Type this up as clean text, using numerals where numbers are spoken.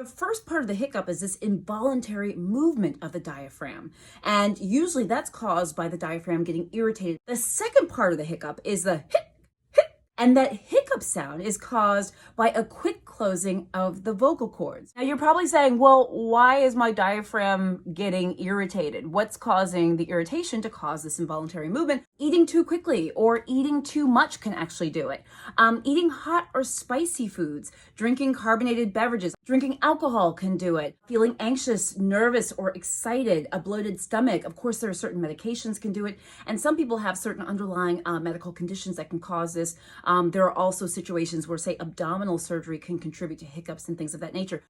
The first part of the hiccup is this involuntary movement of the diaphragm, and usually that's caused by the diaphragm getting irritated. The second part of the hiccup is the hic, and that hiccup sound is caused by a quick closing of the vocal cords. Now you're probably saying, well, why is my diaphragm getting irritated? What's causing the irritation to cause this involuntary movement? Eating too quickly or eating too much can actually do it. Eating hot or spicy foods, drinking carbonated beverages, drinking alcohol can do it. Feeling anxious, nervous, or excited, a bloated stomach. Of course, there are certain medications can do it. And some people have certain underlying medical conditions that can cause this. There are also situations where, say, abdominal surgery can contribute to hiccups and things of that nature.